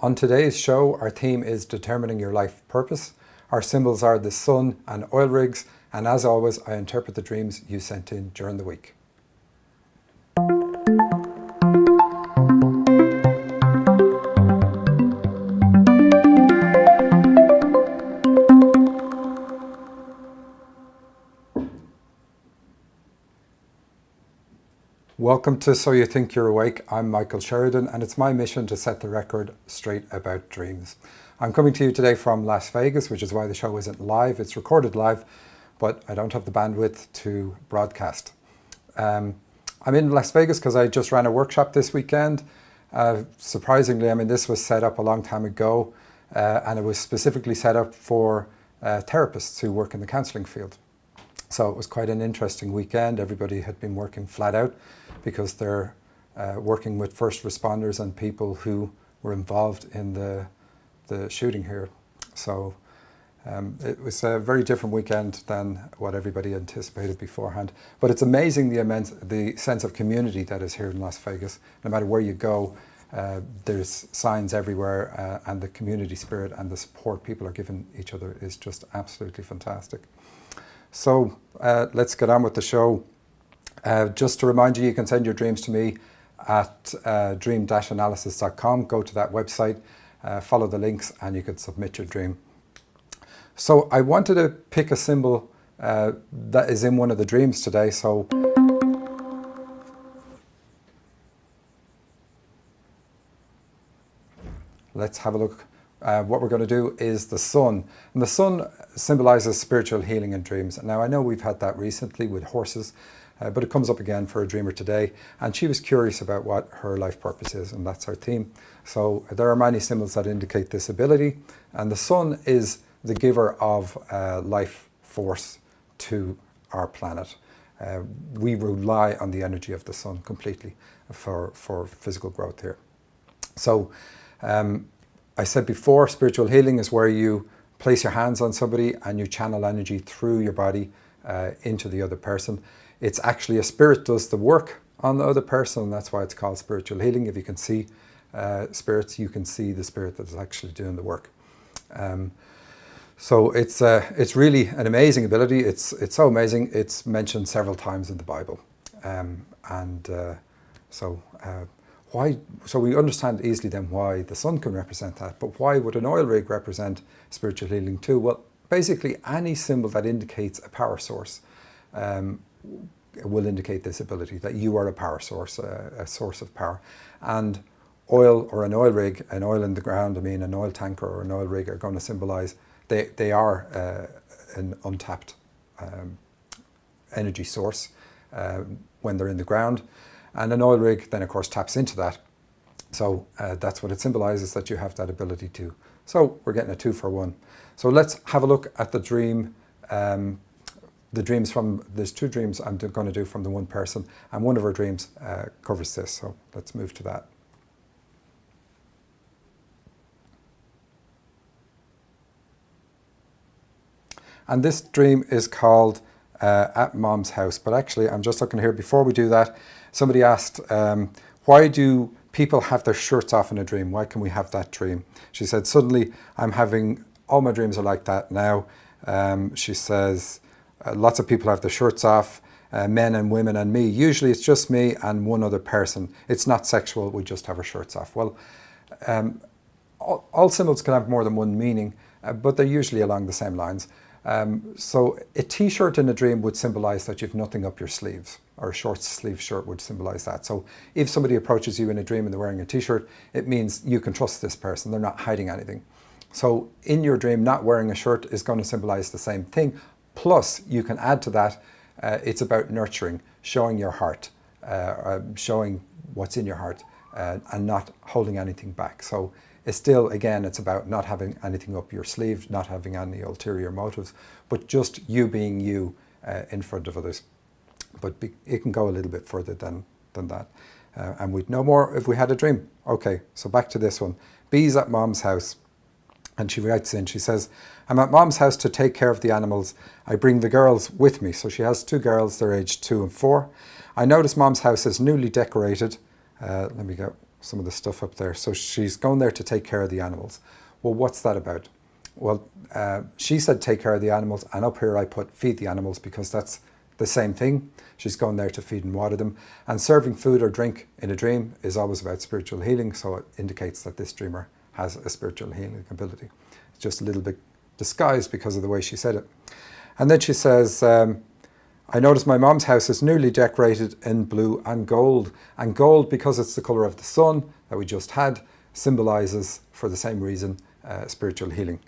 On today's show, our theme is determining your life purpose. Our symbols are the sun and oil rigs, and as always, I interpret the dreams you sent in during the week. Welcome to So You Think You're Awake. I'm Michael Sheridan, and it's my mission to set the record straight about dreams. I'm coming to you today from Las Vegas, which is why the show isn't live. It's recorded live, but I don't have the bandwidth to broadcast. I'm in Las Vegas because I just ran a workshop this weekend. Surprisingly, this was set up a long time ago, and it was specifically set up for therapists who work in the counselling field. So it was quite an interesting weekend. Everybody had been working flat out because they're working with first responders and people who were involved in the shooting here. So it was a very different weekend than what everybody anticipated beforehand. But it's amazing the sense of community that is here in Las Vegas. No matter where you go, there's signs everywhere, and the community spirit and the support people are giving each other is just absolutely fantastic. So let's get on with the show. Just to remind you, you can send your dreams to me at dream-analysis.com. Go to that website, follow the links, and you can submit your dream. So I wanted to pick a symbol that is in one of the dreams today. So let's have a look. What we're going to do is the sun. And the sun symbolizes spiritual healing in dreams. Now, I know we've had that recently with horses, but it comes up again for a dreamer today. And she was curious about what her life purpose is, and that's our theme. So there are many symbols that indicate this ability. And the sun is the giver of life force to our planet. We rely on the energy of the sun completely for physical growth here. So I said before, spiritual healing is where you place your hands on somebody and you channel energy through your body into the other person. It's actually a spirit does the work on the other person, and that's why it's called spiritual healing. If you can see spirits, you can see the spirit that is actually doing the work. So it's really an amazing ability. It's so amazing. It's mentioned several times in the Bible, why? So we understand easily then why the sun can represent that, but why would an oil rig represent spiritual healing too? Well, basically any symbol that indicates a power source will indicate this ability, that you are a power source, a source of power. And oil or an oil rig, an oil in the ground, an oil tanker or an oil rig are going to symbolize they are an untapped energy source when they're in the ground. And an oil rig then of course taps into that. So that's what it symbolizes, that you have that ability too. So we're getting a 2-for-1. So let's have a look at the dream. There's 2 dreams I'm going to do from the one person, and one of her dreams covers this. So let's move to that. And this dream is called At Mom's House. But actually, I'm just looking here, before we do that, somebody asked, why do people have their shirts off in a dream? Why can we have that dream? She said, suddenly I'm having, all my dreams are like that now. She says, lots of people have their shirts off, men and women and me. Usually it's just me and one other person. It's not sexual, we just have our shirts off. Well, all symbols can have more than one meaning, but they're usually along the same lines. So a t-shirt in a dream would symbolize that you've nothing up your sleeves, or a short sleeve shirt would symbolize that. So if somebody approaches you in a dream and they're wearing a t-shirt, it means you can trust this person, they're not hiding anything. So in your dream, not wearing a shirt is going to symbolize the same thing. Plus you can add to that, it's about nurturing, showing your heart, showing what's in your heart, and not holding anything back. So it's still, again, it's about not having anything up your sleeve, not having any ulterior motives, but just you being you in front of others. But it can go a little bit further than that. And we'd know more if we had a dream. Okay, so back to this one. Bees at Mom's house. And she writes in, she says, I'm at Mom's house to take care of the animals. I bring the girls with me. So she has 2 girls, they're aged 2 and 4. I notice Mom's house is newly decorated. Let me go some of the stuff up there. So she's going there to take care of the animals. Well, what's that about? Well, she said take care of the animals, and up here I put feed the animals because that's the same thing. She's going there to feed and water them. And serving food or drink in a dream is always about spiritual healing, so it indicates that this dreamer has a spiritual healing ability. It's just a little bit disguised because of the way she said it. And then she says, I noticed my mom's house is newly decorated in blue and gold. And gold, because it's the colour of the sun that we just had, symbolises, for the same reason, spiritual healing.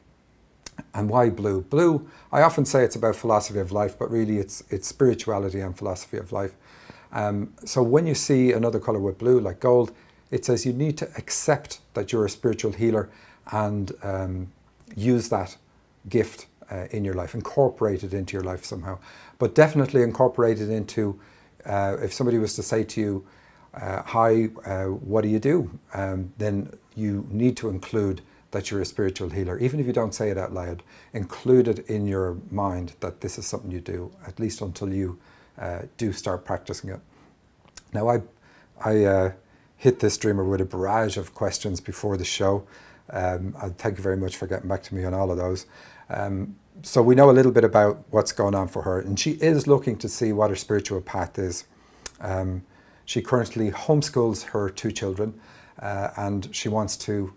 And why blue? Blue, I often say it's about philosophy of life, but really it's spirituality and philosophy of life. So when you see another colour with blue, like gold, it says you need to accept that you're a spiritual healer and use that gift in your life, incorporate it into your life somehow. But definitely incorporate it into, if somebody was to say to you, hi, what do you do? Then you need to include that you're a spiritual healer. Even if you don't say it out loud, include it in your mind that this is something you do, at least until you do start practicing it. Now, I hit this dreamer with a barrage of questions before the show. Thank you very much for getting back to me on all of those. So we know a little bit about what's going on for her, and she is looking to see what her spiritual path is. She currently homeschools her 2 children, and she wants to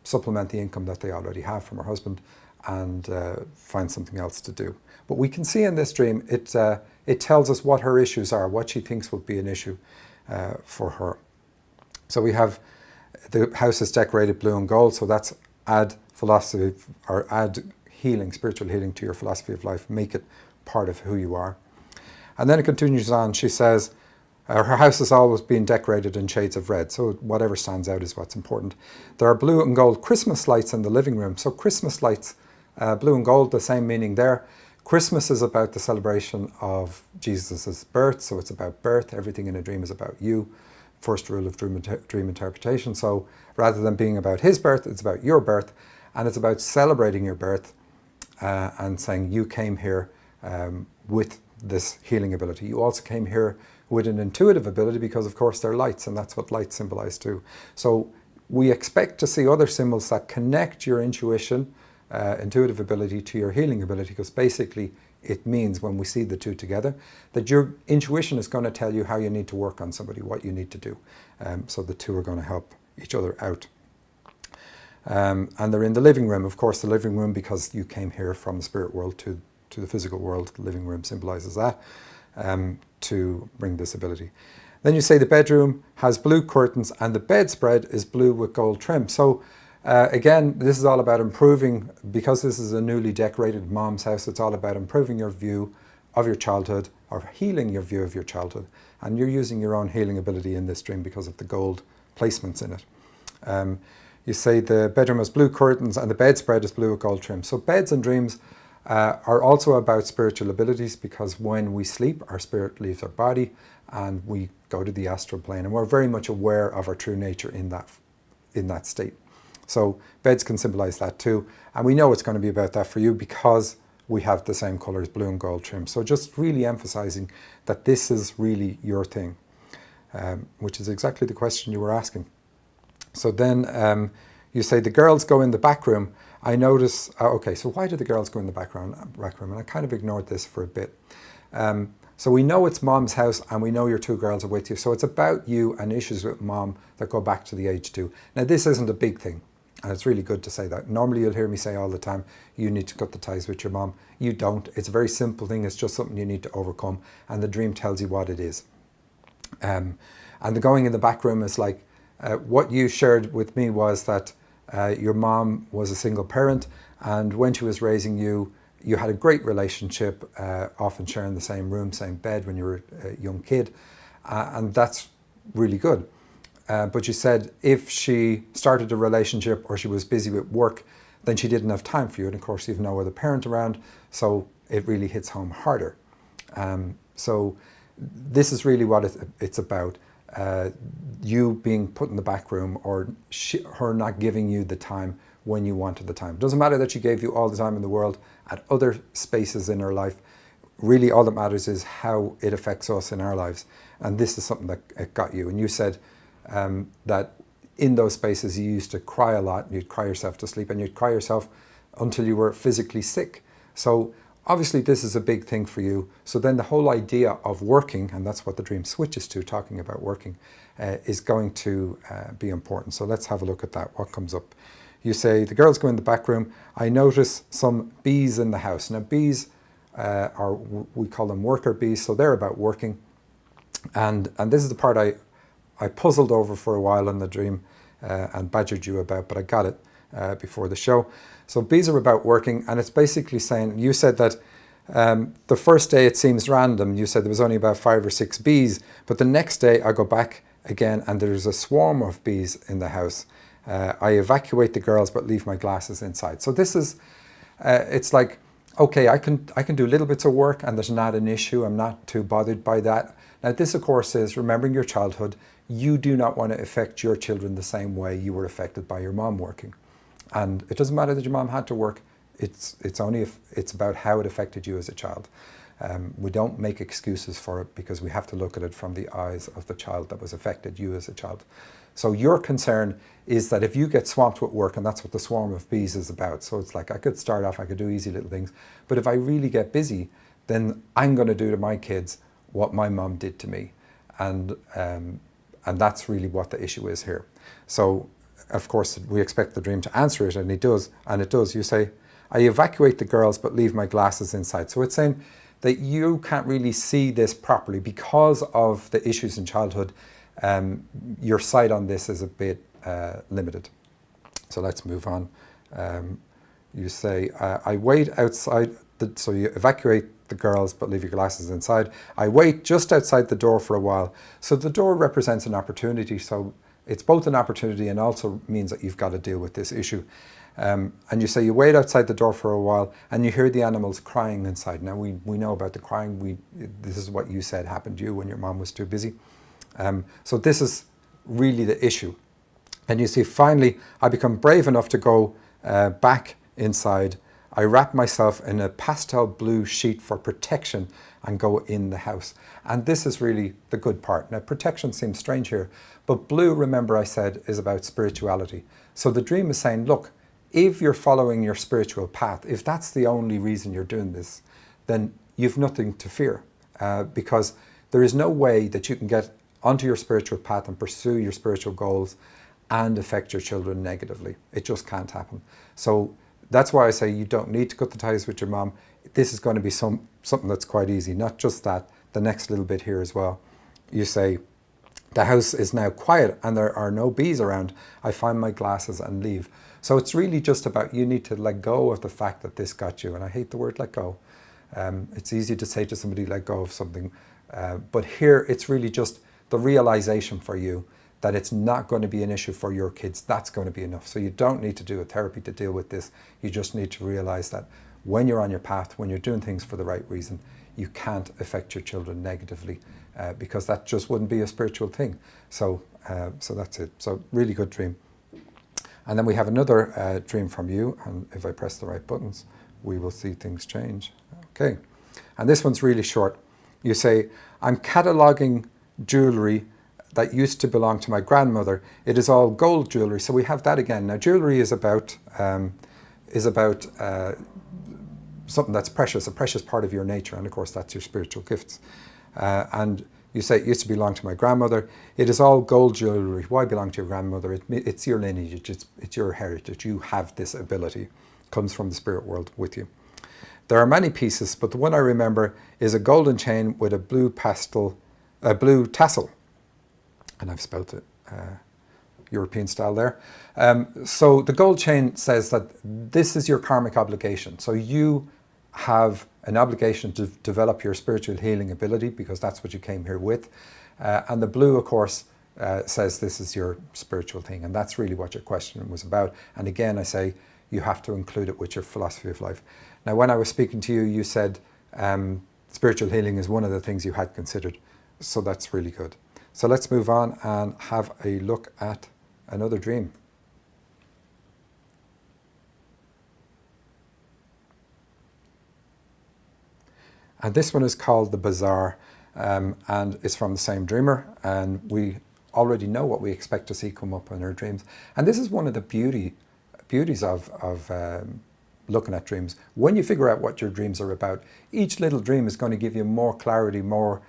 supplement the income that they already have from her husband and find something else to do. But we can see in this dream, it tells us what her issues are, what she thinks would be an issue for her. So we have the house is decorated blue and gold, so that's add philosophy or add healing, spiritual healing to your philosophy of life, make it part of who you are. And then it continues on, she says, her house has always been decorated in shades of red, so whatever stands out is what's important. There are blue and gold Christmas lights in the living room. So Christmas lights, blue and gold, the same meaning there. Christmas is about the celebration of Jesus' birth, so it's about birth. Everything in a dream is about you. First rule of dream interpretation. So rather than being about his birth, it's about your birth, and it's about celebrating your birth and saying you came here with this healing ability. You also came here with an intuitive ability because, of course, they're lights, and that's what lights symbolize too. So we expect to see other symbols that connect your intuition, intuitive ability to your healing ability, because basically it means when we see the two together that your intuition is going to tell you how you need to work on somebody, what you need to do. So the two are going to help each other out. And they're in the living room, of course, the living room, because you came here from the spirit world to the physical world. The living room symbolizes that. To bring this ability. Then you say the bedroom has blue curtains and the bedspread is blue with gold trim. So again, this is all about improving, because this is a newly decorated mom's house, it's all about improving your view of your childhood, or healing your view of your childhood. And you're using your own healing ability in this dream because of the gold placements in it. You say the bedroom has blue curtains and the bedspread is blue with gold trim. So beds and dreams are also about spiritual abilities, because when we sleep, our spirit leaves our body and we go to the astral plane, and we're very much aware of our true nature in that state. So beds can symbolize that too, and we know it's going to be about that for you because we have the same colors, blue and gold trim. So just really emphasizing that this is really your thing, which is exactly the question you were asking. So then you say the girls go in the back room. I notice, okay, so why do the girls go in the back room? And I kind of ignored this for a bit. So we know it's mom's house and we know your 2 girls are with you. So it's about you and issues with mom that go back to the age 2. Now this isn't a big thing, and it's really good to say that. Normally you'll hear me say all the time, you need to cut the ties with your mom. You don't. It's a very simple thing. It's just something you need to overcome, and the dream tells you what it is. And the going in the back room is like, what you shared with me was that your mom was a single parent, and when she was raising you, you had a great relationship, often sharing the same room, same bed when you were a young kid, and that's really good. But you said if she started a relationship or she was busy with work, then she didn't have time for you, and of course you've no other parent around, so it really hits home harder. So this is really what it's about. You being put in the back room, or her not giving you the time when you wanted the time. It doesn't matter that she gave you all the time in the world at other spaces in her life. Really all that matters is how it affects us in our lives. And this is something that got you. And you said that in those spaces you used to cry a lot, and you'd cry yourself to sleep, and you'd cry yourself until you were physically sick. So obviously this is a big thing for you. So then the whole idea of working, and that's what the dream switches to, talking about working, is going to be important. So let's have a look at that. What comes up? You say, the girls go in the back room. I notice some bees in the house. Now bees are, we call them worker bees, so they're about working. And this is the part I puzzled over for a while in the dream and badgered you about, but I got it before the show. So bees are about working, and it's basically saying, you said that the first day it seems random. You said there was only about 5 or 6 bees, but the next day I go back again and there's a swarm of bees in the house. I evacuate the girls but leave my glasses inside. So this is, it's like, okay, I can do little bits of work and there's not an issue. I'm not too bothered by that. Now this of course is remembering your childhood. You do not want to affect your children the same way you were affected by your mom working. And it doesn't matter that your mom had to work. It's only if it's about how it affected you as a child. We don't make excuses for it because we have to look at it from the eyes of the child that was affected, you as a child. So your concern is that if you get swamped with work, and that's what the swarm of bees is about. So it's like, I could start off, I could do easy little things, but if I really get busy, then I'm going to do to my kids what my mom did to me. And that's really what the issue is here. So of course we expect the dream to answer it, and it does. You say, I evacuate the girls but leave my glasses inside. So it's saying that you can't really see this properly because of the issues in childhood. Your sight on this is a bit limited. So let's move on. You say, I wait outside, so you evacuate the girls but leave your glasses inside. I wait just outside the door for a while. So the door represents an opportunity. So it's both an opportunity and also means that you've got to deal with this issue. And you say you wait outside the door for a while and you hear the animals crying inside. Now we know about the crying. This is what you said happened to you when your mom was too busy. So this is really the issue. And you see, finally, I become brave enough to go back inside. I wrap myself in a pastel blue sheet for protection and go in the house. And this is really the good part. Now, protection seems strange here, but blue, remember I said, is about spirituality. So the dream is saying, look, if you're following your spiritual path, if that's the only reason you're doing this, then you've nothing to fear because there is no way that you can get onto your spiritual path and pursue your spiritual goals and affect your children negatively. It just can't happen. So that's why I say you don't need to cut the ties with your mom. This is going to be something that's quite easy. Not just that, the next little bit here as well. You say, the house is now quiet and there are no bees around. I find my glasses and leave. So it's really just about you need to let go of the fact that this got you. And I hate the word let go. It's easy to say to somebody, let go of something. But here it's really just the realization for you that it's not going to be an issue for your kids. That's going to be enough. So you don't need to do a therapy to deal with this. You just need to realize that when you're on your path, when you're doing things for the right reason, you can't affect your children negatively because that just wouldn't be a spiritual thing. So that's it. So really good dream. And then we have another dream from you. And if I press the right buttons, we will see things change. Okay. And this one's really short. You say, I'm cataloging jewelry that used to belong to my grandmother. It is all gold jewelry. So we have that again. Now jewelry is about something that's precious, a precious part of your nature. And of course, that's your spiritual gifts. And you say it used to belong to my grandmother. It is all gold jewelry. Why belong to your grandmother? It's your lineage. It's your heritage. You have this ability. It comes from the spirit world with you. There are many pieces, but the one I remember is a golden chain with a blue tassel. And I've spelt it European style there. So the gold chain says that this is your karmic obligation. So you have an obligation to develop your spiritual healing ability because that's what you came here with. And the blue, of course, says this is your spiritual thing. And that's really what your question was about. And again, I say you have to include it with your philosophy of life. Now, when I was speaking to you, you said spiritual healing is one of the things you had considered. So that's really good. So let's move on and have a look at another dream. And this one is called The Bazaar, and it's from the same dreamer. And we already know what we expect to see come up in our dreams. And this is one of the beauties of looking at dreams. When you figure out what your dreams are about, each little dream is going to give you more clarity, more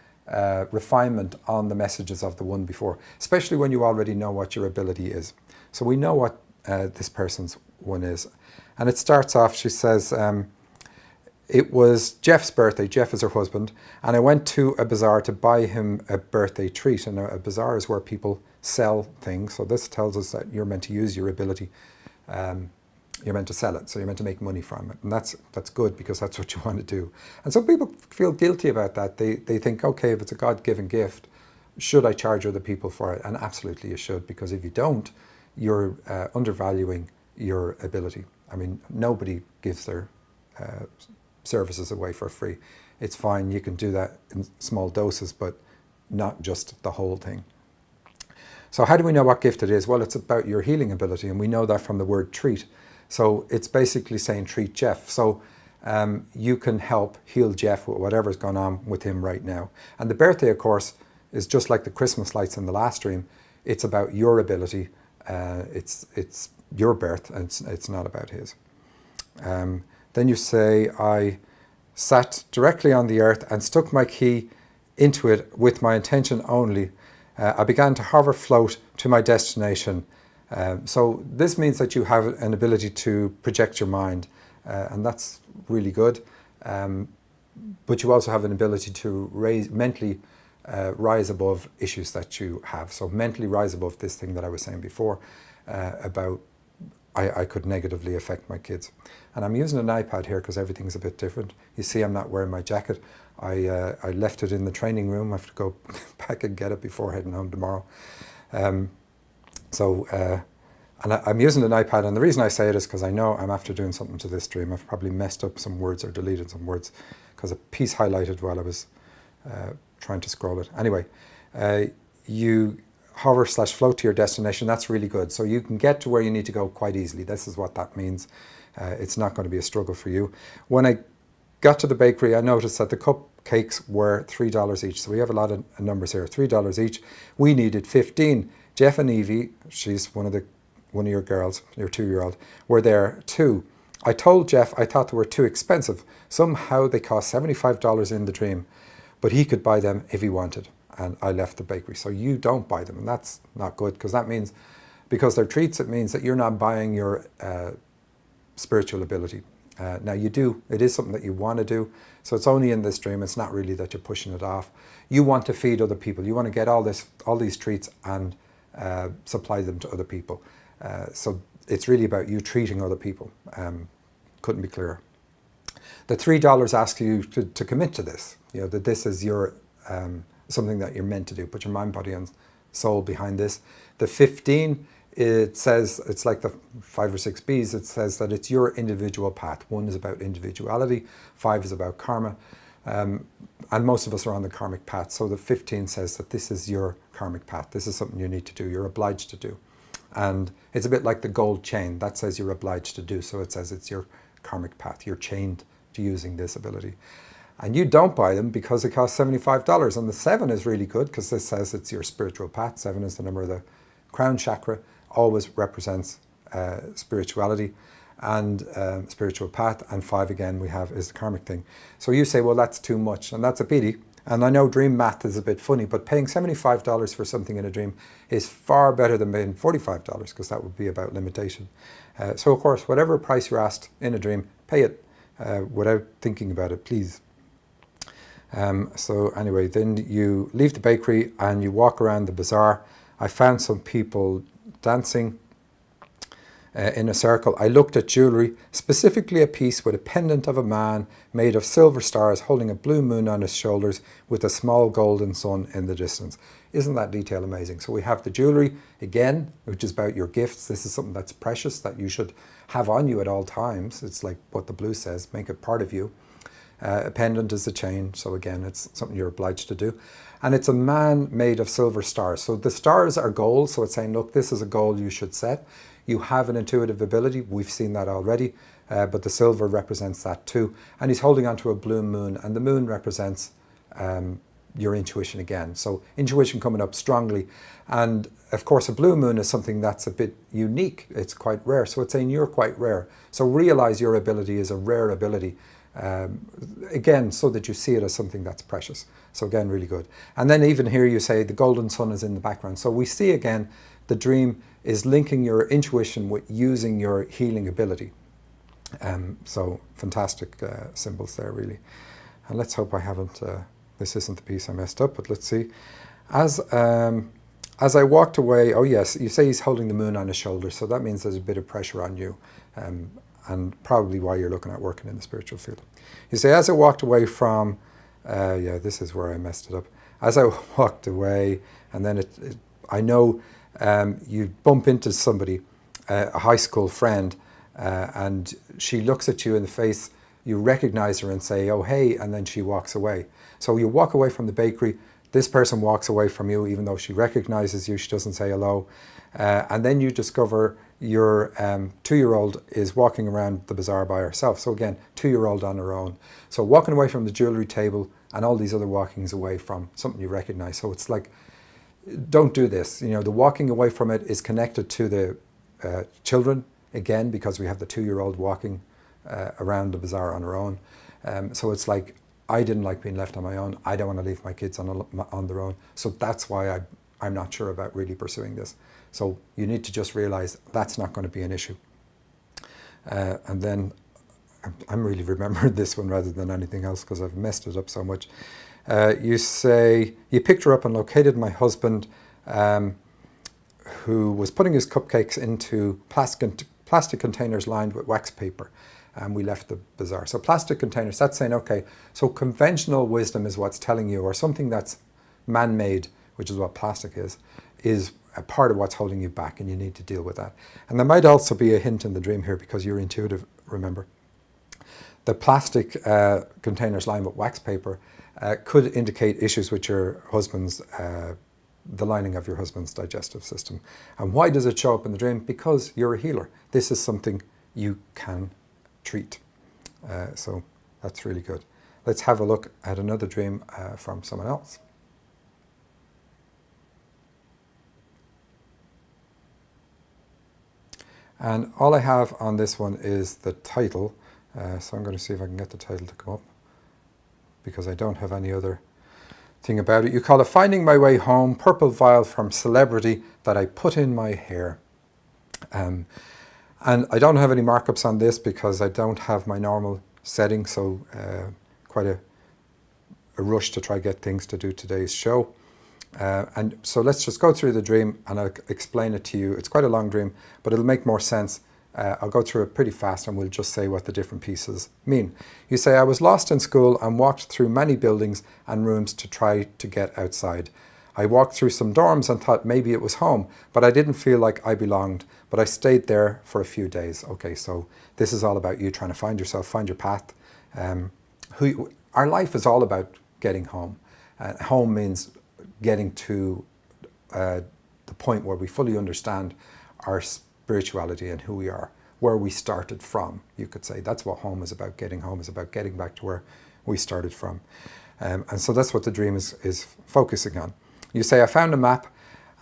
refinement on the messages of the one before, especially when you already know what your ability is. So we know what this person's one is. And it starts off, she says, it was Jeff's birthday. Jeff is her husband. And I went to a bazaar to buy him a birthday treat. And a bazaar is where people sell things. So this tells us that you're meant to use your ability. You're meant to sell it. So you're meant to make money from it. And that's good, because that's what you want to do. And some people feel guilty about that. They think, okay, if it's a God-given gift, should I charge other people for it? And absolutely you should, because if you don't, you're undervaluing your ability. I mean, nobody gives their services away for free. It's fine, you can do that in small doses, but not just the whole thing. So how do we know what gift it is? Well, it's about your healing ability, and we know that from the word treat. So it's basically saying treat Jeff. So you can help heal Jeff with whatever's gone on with him right now. And the birthday, of course, is just like the Christmas lights in the last dream. It's about your ability. It's your birth, and it's not about his. Then you say, I sat directly on the earth and stuck my key into it with my intention only. I began to hover float to my destination. So this means that you have an ability to project your mind, and that's really good. But you also have an ability to mentally rise above issues that you have. So mentally rise above this thing that I was saying before about I could negatively affect my kids. And I'm using an iPad here because everything's a bit different. You see, I'm not wearing my jacket. I left it in the training room. I have to go back and get it before heading home tomorrow. And I'm using an iPad, and the reason I say it is because I know I'm after doing something to this stream. I've probably messed up some words or deleted some words because a piece highlighted while I was trying to scroll it. Anyway, you hover/float to your destination. That's really good. So you can get to where you need to go quite easily. This is what that means. It's not going to be a struggle for you. When I got to the bakery, I noticed that the cupcakes were $3 each. So we have a lot of numbers here, $3 each. We needed 15. Jeff and Evie, she's one of your girls, your 2-year-old, were there too. I told Jeff I thought they were too expensive. Somehow they cost $75 in the dream, but he could buy them if he wanted. And I left the bakery. So you don't buy them, and that's not good, because that means, because they're treats, it means that you're not buying your spiritual ability. Now you do, it is something that you want to do, so it's only in this dream. It's not really that you're pushing it off. You want to feed other people. You want to get all these treats and supply them to other people. So it's really about you treating other people. Couldn't be clearer. The $3 asks you to commit to this. You know, that this is your something that you're meant to do. Put your mind, body, and soul behind this. The 15, it says, it's like the 5 or 6 B's. It says that it's your individual path. 1 is about individuality. 5 is about karma. And most of us are on the karmic path. So the 15 says that this is your karmic path. This is something you need to do. You're obliged to do. And it's a bit like the gold chain. That says you're obliged to do. So it says it's your karmic path. You're chained to using this ability. And you don't buy them because it costs $75. And the 7 is really good because this says it's your spiritual path. 7 is the number of the Crown Chakra. Always represents spirituality and spiritual path. And 5 again we have is the karmic thing. So you say, well, that's too much. And that's a pity. And I know dream math is a bit funny, but paying $75 for something in a dream is far better than paying $45, because that would be about limitation. So of course, whatever price you're asked in a dream, pay it without thinking about it, please. So anyway, then you leave the bakery and you walk around the bazaar. I found some people dancing in a circle. I looked at jewellery, specifically a piece with a pendant of a man made of silver stars holding a blue moon on his shoulders with a small golden sun in the distance. Isn't that detail amazing? So we have the jewellery again, which is about your gifts. This is something that's precious that you should have on you at all times. It's like what the blue says, make it part of you. A pendant is a chain, so again, it's something you're obliged to do. And it's a man made of silver stars. So the stars are goals, so it's saying, look, this is a goal you should set. You have an intuitive ability, we've seen that already, but the silver represents that too. And he's holding onto a blue moon, and the moon represents your intuition again. So intuition coming up strongly. And of course, a blue moon is something that's a bit unique. It's quite rare. So it's saying you're quite rare. So realize your ability is a rare ability. Again, so that you see it as something that's precious. So again, really good. And then even here you say the golden sun is in the background. So we see again, the dream is linking your intuition with using your healing ability. So fantastic symbols there, really. And let's hope I haven't, this isn't the piece I messed up, but let's see. As I walked away, oh yes, you say he's holding the moon on his shoulder, so that means there's a bit of pressure on you, and probably why you're looking at working in the spiritual field. You say, as I walked away from, yeah, this is where I messed it up. As I walked away, and then I know you bump into somebody, a high school friend, and she looks at you in the face, you recognize her and say, oh, hey, and then she walks away. So you walk away from the bakery, this person walks away from you, even though she recognizes you, she doesn't say hello. And then you discover your 2-year-old is walking around the bazaar by herself. So again, 2-year-old on her own. So walking away from the jewelry table and all these other walkings away from something you recognize. So it's like, don't do this. You know, the walking away from it is connected to the children, again, because we have the 2-year-old walking around the bazaar on her own. So it's like, I didn't like being left on my own. I don't want to leave my kids on their own. So that's why I'm not sure about really pursuing this. So you need to just realize that's not going to be an issue. And then I'm really remembering this one rather than anything else because I've messed it up so much. You say, you picked her up and located my husband who was putting his cupcakes into plastic containers lined with wax paper. And we left the bazaar. So plastic containers, that's saying, okay, so conventional wisdom is what's telling you, or something that's man-made, which is what plastic is a part of what's holding you back, and you need to deal with that. And there might also be a hint in the dream here, because you're intuitive, remember. The plastic containers lined with wax paper could indicate issues with your husband's, the lining of your husband's digestive system. And why does it show up in the dream? Because you're a healer. This is something you can treat. So that's really good. Let's have a look at another dream from someone else. And all I have on this one is the title. So I'm going to see if I can get the title to come up, because I don't have any other thing about it. You call it Finding My Way Home, Purple Vial from Celebrity That I Put in My Hair. And I don't have any markups on this because I don't have my normal setting, so quite a rush to try get things to do today's show. And so let's just go through the dream and I'll explain it to you. It's quite a long dream, but it'll make more sense. I'll go through it pretty fast and we'll just say what the different pieces mean. You say, I was lost in school and walked through many buildings and rooms to try to get outside. I walked through some dorms and thought maybe it was home, but I didn't feel like I belonged, but I stayed there for a few days. Okay, so this is all about you trying to find yourself, find your path. Our life is all about getting home. Home means getting to the point where we fully understand our spirituality and who we are, where we started from, you could say. That's what home is about. Getting home is about getting back to where we started from. And so that's what the dream is focusing on. You say, I found a map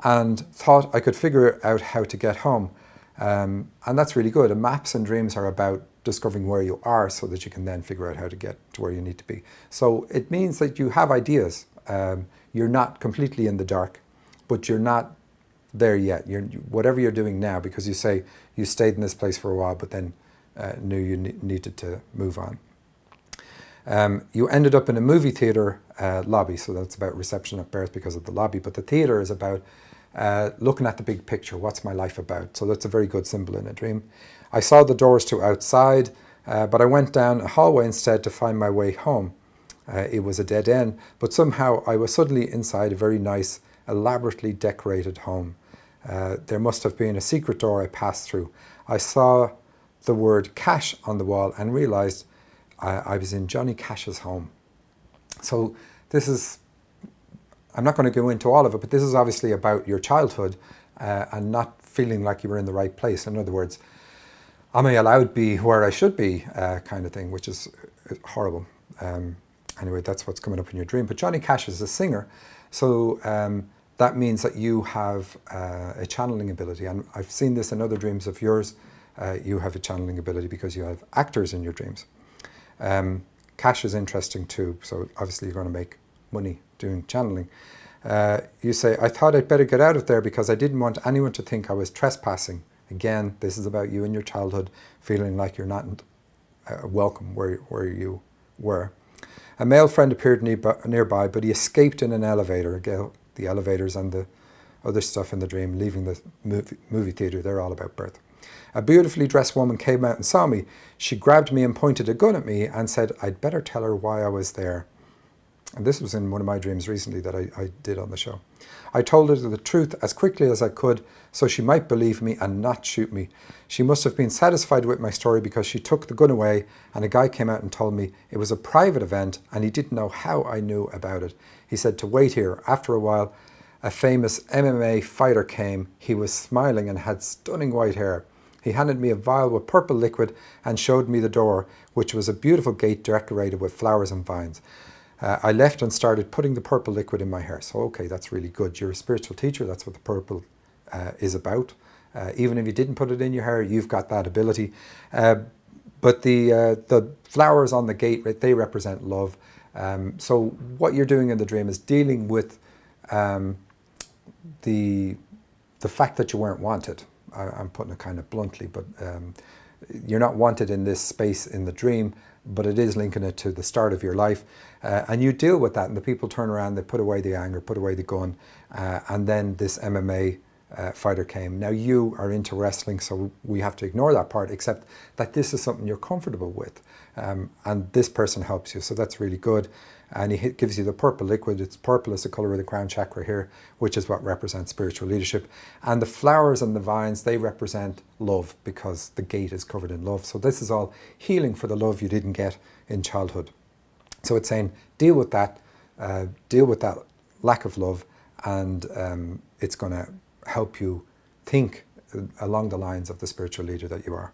and thought I could figure out how to get home. And that's really good. And maps and dreams are about discovering where you are so that you can then figure out how to get to where you need to be. So it means that you have ideas. You're not completely in the dark, but you're not there yet. Whatever you're doing now, because you say you stayed in this place for a while, but then knew you needed to move on. You ended up in a movie theatre lobby, so that's about reception at birth because of the lobby, but the theatre is about looking at the big picture. What's my life about? So that's a very good symbol in a dream. I saw the doors to outside, but I went down a hallway instead to find my way home. It was a dead end, but somehow I was suddenly inside a very nice, elaborately decorated home. There must have been a secret door I passed through. I saw the word cash on the wall and realised I was in Johnny Cash's home. So this is, I'm not going to go into all of it, but this is obviously about your childhood and not feeling like you were in the right place. In other words, am I allowed to be where I should be kind of thing, which is horrible. And Anyway, that's what's coming up in your dream. But Johnny Cash is a singer, so that means that you have a channeling ability. And I've seen this in other dreams of yours. You have a channeling ability because you have actors in your dreams. Cash is interesting too, so obviously you're going to make money doing channeling. You say, I thought I'd better get out of there because I didn't want anyone to think I was trespassing. Again, this is about you in your childhood feeling like you're not welcome where you were. A male friend appeared nearby, but he escaped in an elevator. Again, the elevators and the other stuff in the dream, leaving the movie theater, they're all about birth. A beautifully dressed woman came out and saw me. She grabbed me and pointed a gun at me and said, I'd better tell her why I was there. And this was in one of my dreams recently that I did on the show. I told her the truth as quickly as I could so she might believe me and not shoot me. She must have been satisfied with my story because she took the gun away and a guy came out and told me it was a private event and he didn't know how I knew about it. He said to wait here. After a while, a famous MMA fighter came. He was smiling and had stunning white hair. He handed me a vial with purple liquid and showed me the door, which was a beautiful gate decorated with flowers and vines. I left and started putting the purple liquid in my hair. So, okay, that's really good. You're a spiritual teacher. That's what the purple is about. Even if you didn't put it in your hair, you've got that ability. But the flowers on the gate, they represent love. So what you're doing in the dream is dealing with the fact that you weren't wanted. I'm putting it kind of bluntly, but you're not wanted in this space in the dream, but it is linking it to the start of your life. And you deal with that, and the people turn around, they put away the anger, put away the gun, and then this MMA fighter came. Now you are into wrestling, so we have to ignore that part, except that this is something you're comfortable with. And this person helps you, so that's really good. And he gives you the purple liquid. It's purple is the color of the Crown Chakra here, which is what represents spiritual leadership. And the flowers and the vines, they represent love because the gate is covered in love. So this is all healing for the love you didn't get in childhood. So it's saying deal with that lack of love, and it's going to help you think along the lines of the spiritual leader that you are.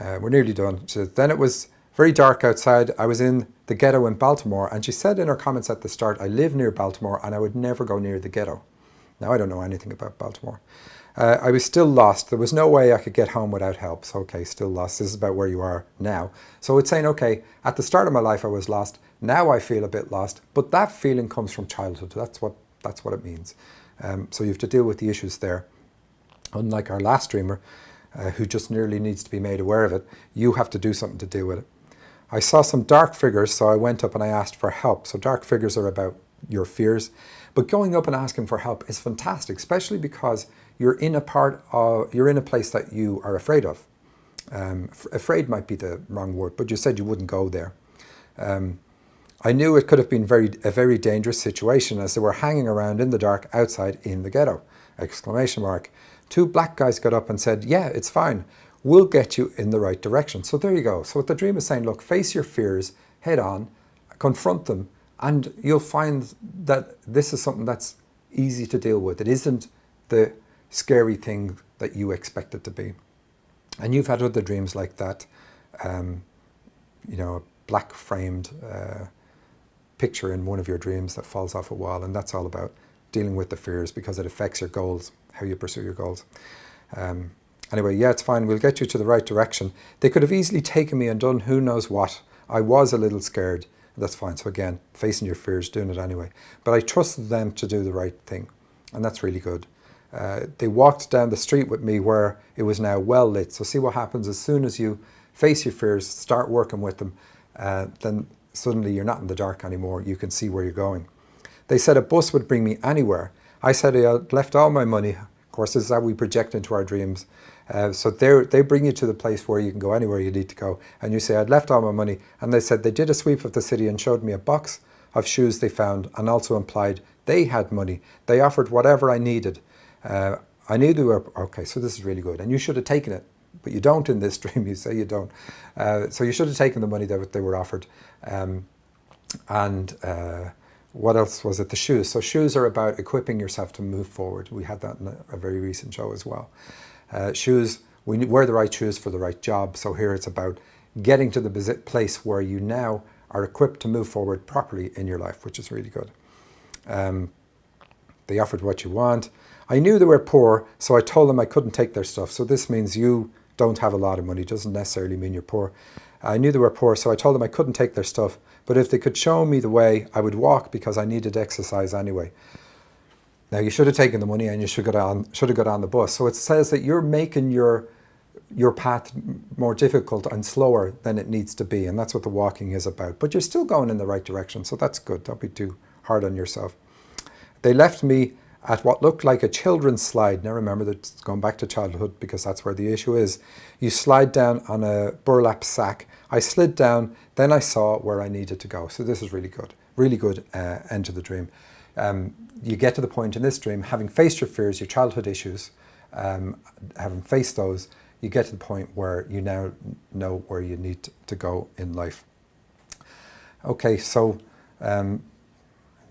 We're nearly done. So then it was very dark outside. I was in the ghetto in Baltimore, and she said in her comments at the start, I live near Baltimore and I would never go near the ghetto. Now, I don't know anything about Baltimore. I was still lost. There was no way I could get home without help. So, okay, still lost. This is about where you are now. So it's saying, okay, at the start of my life I was lost. Now I feel a bit lost, but that feeling comes from childhood. That's what it means. So you have to deal with the issues there. Unlike our last dreamer, who just nearly needs to be made aware of it, you have to do something to deal with it. I saw some dark figures, so I went up and I asked for help. So dark figures are about your fears, but going up and asking for help is fantastic, especially because you're in a place that you are afraid of. Afraid might be the wrong word, but you said you wouldn't go there. I knew it could have been a very dangerous situation as they were hanging around in the dark outside in the ghetto! Exclamation mark. Two black guys got up and said, yeah, it's fine. We'll get you in the right direction. So there you go. So what the dream is saying, look, face your fears head on, confront them, and you'll find that this is something that's easy to deal with. It isn't the scary thing that you expect it to be. And you've had other dreams like that, a black framed picture in one of your dreams that falls off a wall, and that's all about dealing with the fears because it affects your goals, how you pursue your goals. Anyway, yeah, it's fine. We'll get you to the right direction. They could have easily taken me and done who knows what. I was a little scared. That's fine. So again, facing your fears, doing it anyway. But I trusted them to do the right thing. And that's really good. They walked down the street with me where it was now well lit. So see what happens as soon as you face your fears, start working with them, then suddenly you're not in the dark anymore. You can see where you're going. They said a bus would bring me anywhere. I said I had left all my money. Of course, this is how we project into our dreams. So they bring you to the place where you can go anywhere you need to go. And you say, I'd left all my money. And they said they did a sweep of the city and showed me a box of shoes they found and also implied they had money. They offered whatever I needed. I knew they were, okay, so this is really good. And you should have taken it, but you don't in this dream. You say you don't. So you should have taken the money that they were offered. What else was it? The shoes. So shoes are about equipping yourself to move forward. We had that in a very recent show as well. Shoes, we wear the right shoes for the right job. So here it's about getting to the place where you now are equipped to move forward properly in your life, which is really good. They offered what you want. I knew they were poor, so I told them I couldn't take their stuff. So this means you don't have a lot of money. It doesn't necessarily mean you're poor. I knew they were poor, so I told them I couldn't take their stuff. But if they could show me the way, I would walk because I needed exercise anyway. Now, you should have taken the money and you should have got on the bus. So it says that you're making your path more difficult and slower than it needs to be. And that's what the walking is about. But you're still going in the right direction. So that's good. Don't be too hard on yourself. They left me at what looked like a children's slide. Now remember, that's going back to childhood because that's where the issue is. You slide down on a burlap sack. I slid down, then I saw where I needed to go. So this is really good end to the dream. You get to the point in this dream, having faced your fears, your childhood issues, having faced those, you get to the point where you now know where you need to go in life. Okay, so I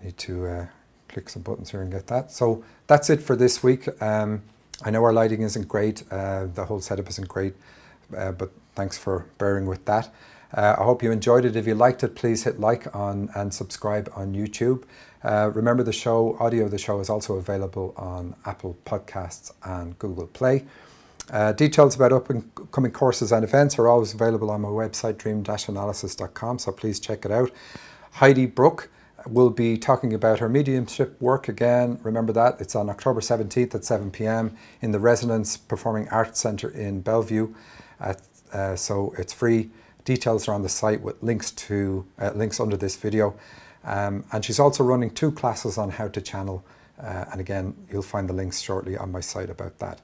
need to click some buttons here and get that. So that's it for this week. I know our lighting isn't great, the whole setup isn't great, but thanks for bearing with that. I hope you enjoyed it. If you liked it, please hit like and subscribe on YouTube. Remember, the audio of the show is also available on Apple Podcasts and Google Play. Details about upcoming courses and events are always available on my website, dream-analysis.com, so please check it out. Heidi Brooke will be talking about her mediumship work again. Remember that. It's on October 17th at 7 p.m. in the Resonance Performing Arts Centre in Bellevue. So it's free. Details are on the site with links under this video. And she's also running 2 classes on how to channel. And again, you'll find the links shortly on my site about that.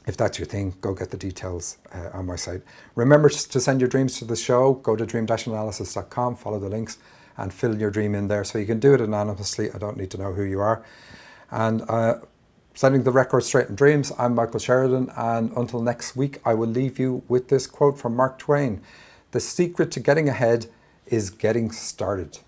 If that's your thing, go get the details on my site. Remember to send your dreams to the show. Go to dream-analysis.com, follow the links, and fill your dream in there. So you can do it anonymously. I don't need to know who you are. And sending the record straight in dreams, I'm Michael Sheridan. And until next week, I will leave you with this quote from Mark Twain. The secret to getting ahead is getting started.